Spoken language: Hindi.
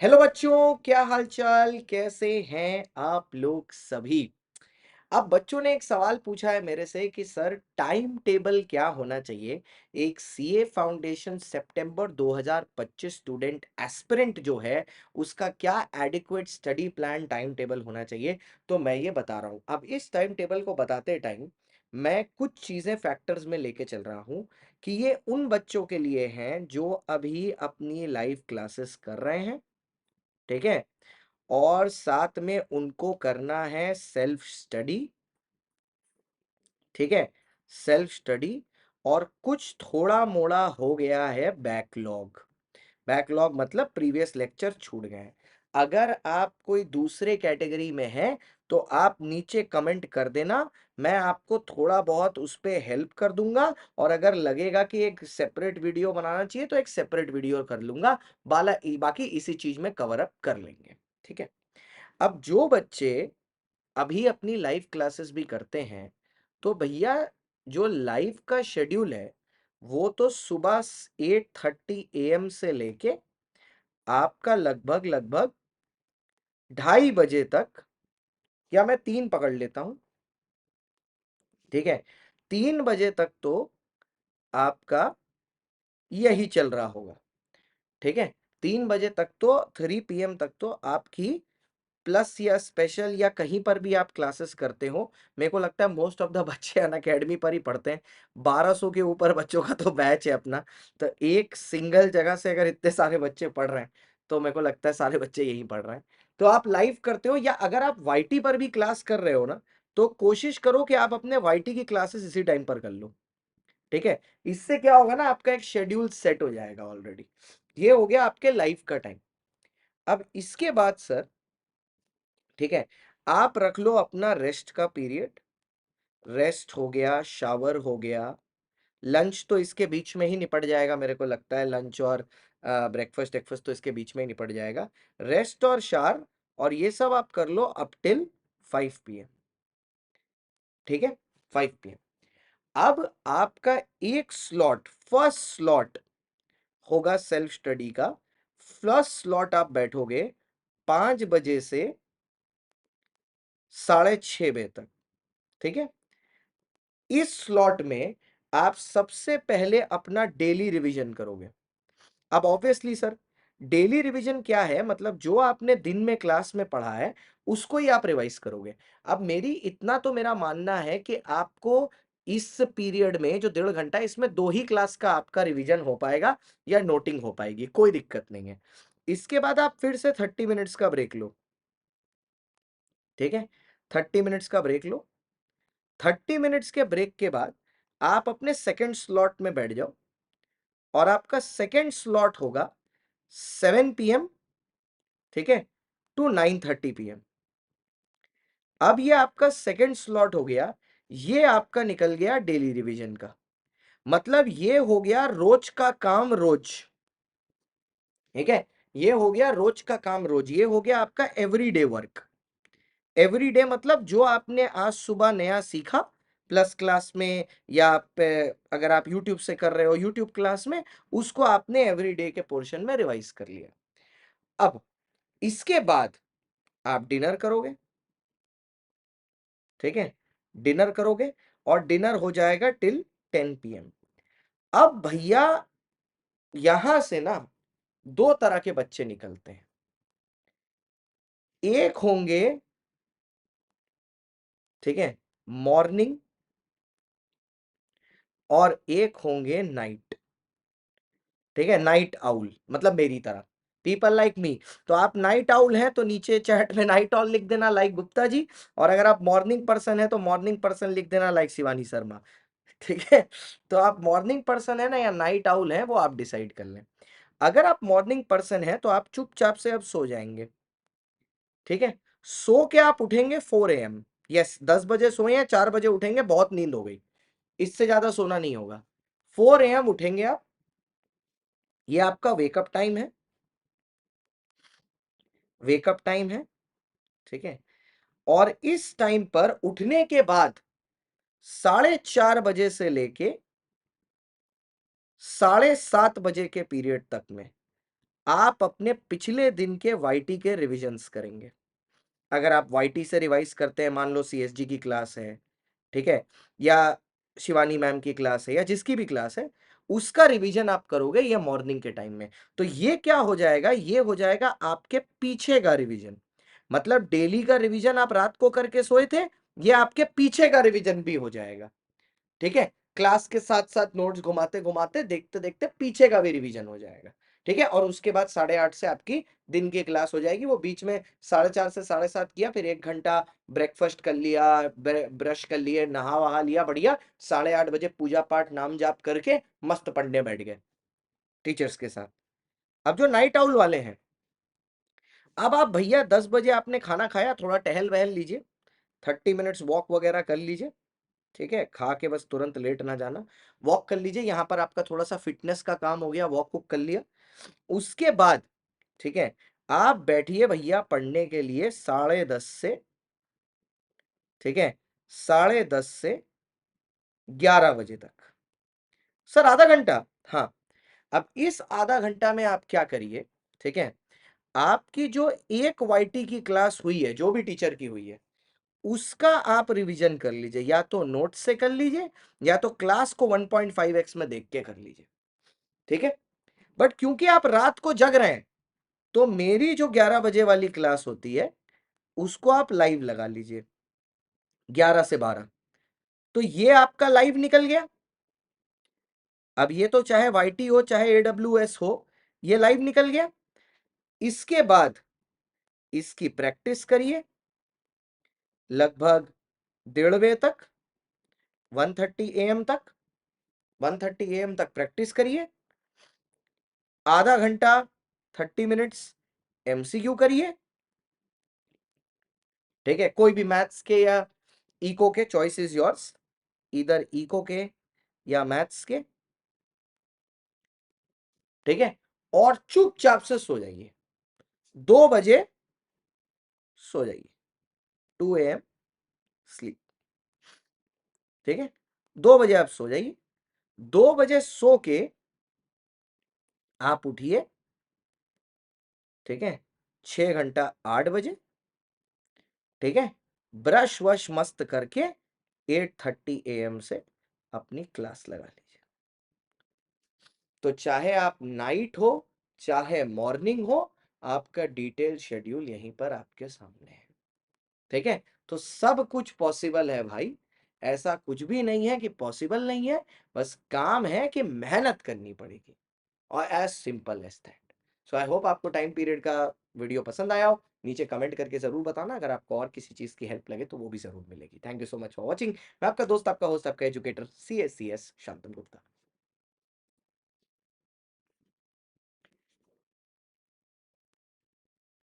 हेलो बच्चों, क्या हालचाल? कैसे हैं आप लोग सभी? अब बच्चों ने एक सवाल पूछा है मेरे से कि सर टाइम टेबल क्या होना चाहिए? एक सीए फाउंडेशन सितंबर 2025 स्टूडेंट एस्पिरेंट जो है, उसका क्या adequate study plan time table होना चाहिए? तो मैं ये बता रहा हूँ। अब इस टाइम टेबल को बताते टाइम मैं कुछ चीज़ें फैक्टर्स में लेके चल रहा हूँ कि ये उन बच्चों के लिए हैं जो अभी अपनी लाइव क्लासेस कर रहे हैं, ठीक है? और साथ में उनको करना है सेल्फ स्टडी, ठीक है? सेल्फ स्टडी और कुछ थोड़ा-मोड़ा हो गया है बैकलॉग। बैकलॉग मतलब प्रीवियस लेक्चर छूट गए हैं। अगर आप कोई दूसरे कैटेगरी में हैं, तो आप नीचे कमेंट कर देना, मैं आपको थोड़ा बहुत उस पे हेल्प कर दूँगा और अगर लगेगा कि एक सेपरेट वीडियो बनाना चाहिए, तो एक सेपरेट वीडियो कर लूँगा। बाकी इसी चीज़ में कवर अप कर लेंगे, ठीक है? अब जो बच्चे अभी अपनी लाइव क्लासेस भी करते हैं, तो भैया जो लाइव का शेड्यूल है, वो तो सुबह 8:30 एएम से लेके आपका लगभग-लगभग 2:30 बजे तक या मैं 3 पकड़ लेता हूँ, ठीक है? 3 बजे तक तो आपका यही चल रहा होगा, ठीक है? 3 बजे तक तो 3 पीएम तक तो आपकी प्लस या स्पेशल या कहीं पर भी आप क्लासेस करते हो, मेरे को लगता है मोस्ट ऑफ द बच्चे अनअकैडमी पर ही पढ़ते हैं। 1200 के ऊपर बच्चों का तो बैच है अपना, तो एक सिंगल जगह से अगर इतने सारे बच्चे पढ़ रहे हैं, तो मेरे को लगता है सारे बच्चे यहीं पढ़ रहे हैं। तो आप लाइव करते हो या अगर आप वाईटी पर भी क्लास कर रहे हो ना, तो कोशिश करो कि आप अपने वाईटी की क्लासेस इसी टाइम पर कर लो, ठीक है? इससे क्या होगा ना, आपका एक शेड्यूल सेट हो जाएगा ऑलरेडी। ये हो गया आपके लाइव का टाइम। अब इसके बाद सर, ठीक है, आप रख लो अपना रेस्ट का पीरियड। रेस्ट हो गया, शावर हो गया, लंच तो इसके बीच में ही निपट जाएगा, मेरे को लगता है लंच और ब्रेकफास्ट वेकफास्ट तो इसके बीच में ही निपट जाएगा। रेस्ट और शावर और ये सब आप कर लो अप टिल 5 पीएम, ठीक है? 5 पीएम। अब आपका एक स्लॉट, फर्स्ट स्लॉट होगा सेल्फ स्टडी का। फर्स्ट स्लॉट आप बैठोगे 5 बजे से 6:30 बजे तक, ठीक है? इस स्लॉट में आप सबसे पहले अपना डेली रिवीजन करोगे। अब ऑब्वियसली सर, डेली रिवीजन क्या है? मतलब जो आपने दिन में क्लास में पढ़ा है, उसको ही आप रिवाइज करोगे। अब मेरी इतना तो मेरा मानना है कि आपको इस पीरियड में जो 1.5 घंटा है, इसमें 2 ही क्लास का आपका रिवीजन हो पाएगा या नोटिंग हो पाएगी, कोई दिक्कत नहीं है। इसके बाद आप फिर से 30 मिनट्स का ब्रेक लो, ठीक है? 30 मिनट्स का ब्रेक लो। 30 मिनट्स के ब्रेक के बाद आप अपने सेकंड स्लॉट में बैठ जाओ और आपका सेकंड स्लॉट होगा 7 पीएम, ठीक है, टू 9:30 पीएम। अब ये आपका सेकंड स्लॉट हो गया, ये आपका निकल गया डेली रिवीजन का। मतलब ये हो गया रोज का काम रोज, ठीक है? ये हो गया रोज का काम रोज, ये हो गया आपका एवरीडे वर्क। एवरीडे मतलब जो आपने आज सुबह नया सीखा प्लस क्लास में या आप अगर आप यूट्यूब से कर रहे हो यूट्यूब क्लास में, उसको आपने एवरीडे के पोर्शन में रिवाइज कर लिया। अब इसके बाद आप डिनर करोगे, ठीक है? डिनर करोगे और डिनर हो जाएगा टिल 10 पीएम। अब भैया यहां से ना दो तरह के बच्चे निकलते हैं। एक होंगे, ठीक है, मॉर्निंग और एक होंगे नाइट, ठीक है? नाइट आउल मतलब मेरी तरह, पीपल लाइक मी। तो आप नाइट आउल हैं तो नीचे चैट में नाइट आउल लिख देना लाइक गुप्ता जी, और अगर आप मॉर्निंग पर्सन है तो मॉर्निंग पर्सन लिख देना लाइक शिवानी शर्मा, ठीक है? तो आप मॉर्निंग पर्सन है ना या नाइट आउल है, वो आप डिसाइड कर लें। अगर आप मॉर्निंग पर्सन है तो आप चुपचाप से अब सो जाएंगे, ठीक है? सो के आप उठेंगे 4 एएम। यस, 10 बजे सोए हैं, 4 बजे उठेंगे, बहुत नींद हो गई, इससे ज्यादा सोना नहीं होगा। 4 एएम उठेंगे आप, ये आपका वेकअप टाइम है, वेकअप टाइम है, ठीक है? और इस टाइम पर उठने के बाद 4:30 बजे से लेके 7:30 बजे के पीरियड तक में आप अपने पिछले दिन के वाईटी के रिविजन्स करेंगे। अगर आप वाईटी से रिवाइज करते हैं, मान लो सीएसजी की क्लास है, ठीक है, या शिवानी मैम की क्लास है, या जिसकी भी क्लास है, उसका रिवीजन आप करोगे ये मॉर्निंग के टाइम में, तो ये क्या हो जाएगा, ये हो जाएगा आपके पीछे का रिवीजन। मतलब डेली का रिवीजन आप रात को करके सोए थे, ये आपके पीछे का रिवीजन भी हो जाएगा। ठीक है, क्लास के साथ साथ नोट्स घुमाते घुमाते देखते देखते पीछे का भी रिवीजन हो जाएगा। ठीक है, और उसके बाद 8:30 से आपकी दिन की क्लास हो जाएगी। वो बीच में 4:30 से 7:30 किया, फिर 1 घंटा ब्रेकफास्ट कर लिया, ब्रश कर लिए, नहा वहा लिया बढ़िया, 8:30 बजे पूजा पाठ नाम जाप करके मस्त पढ़ने बैठ गए टीचर्स के साथ। अब जो नाइट आउल वाले हैं, अब आप भैया 10 बजे आपने खाना खाया, थोड़ा टहल वहल लीजिए, 30 मिनट्स वॉक वगैरह कर लीजिए। ठीक है, खा के बस तुरंत लेट ना जाना, वॉक कर लीजिए, यहां पर आपका थोड़ा सा फिटनेस का काम हो गया, वॉक वॉक कर लिया। उसके बाद ठीक है, आप बैठिए भैया पढ़ने के लिए 10:30 से, ठीक है, 10:30 से 11 बजे तक। सर आधा घंटा? हाँ, अब इस आधा घंटा में आप क्या करिए, ठीक है, आपकी जो एक वाईटी की क्लास हुई है, जो भी टीचर की हुई है, उसका आप रिवीजन कर लीजिए, या तो नोट से कर लीजिए, या तो क्लास को 1.5x में देख के कर लीजिए। ठीक है, बट क्योंकि आप रात को जग रहे हैं, तो मेरी जो 11 बजे वाली क्लास होती है, उसको आप लाइव लगा लीजिए 11 से 12। तो ये आपका लाइव निकल गया। अब ये तो चाहे वाईटी हो चाहे एडब्ल्यूएस हो, ये लाइव निकल गया। इसके बाद इसकी प्रैक्टिस करिए लगभग 1:30 तक, 1:30 AM तक, 1:30 AM तक प्रैक्टिस करिए। आधा घंटा 30 मिनट्स एमसीक्यू करिए। ठीक है, कोई भी मैथ्स के या इको के, चॉइस इज योर्स, इधर इको के या मैथ्स के। ठीक है, और चुपचाप से सो जाइए, 2 बजे सो जाइए, 2 AM स्लीप। ठीक है, 2 बजे आप सो जाइए, 2 बजे सो के आप उठिए, ठीक है, 6 घंटा 8 बजे, ठीक है, ब्रश वश मस्त करके 8:30 AM से अपनी क्लास लगा लीजिए। तो चाहे आप नाइट हो चाहे मॉर्निंग हो, आपका डिटेल शेड्यूल यहीं पर आपके सामने है। ठीक है, तो सब कुछ पॉसिबल है भाई, ऐसा कुछ भी नहीं है कि पॉसिबल नहीं है, बस काम है कि मेहनत करनी पड़ेगी, और as simple as that. So I hope आपको टाइम पीरियड का वीडियो पसंद आया हो। नीचे कमेंट करके जरूर बताना, अगर आपको और किसी चीज की हेल्प लगे तो वो भी जरूर मिलेगी। Thank you so much for watching. मैं आपका दोस्त, आपका होस्ट, आपका एजुकेटर CSCS शांतनु गुप्ता।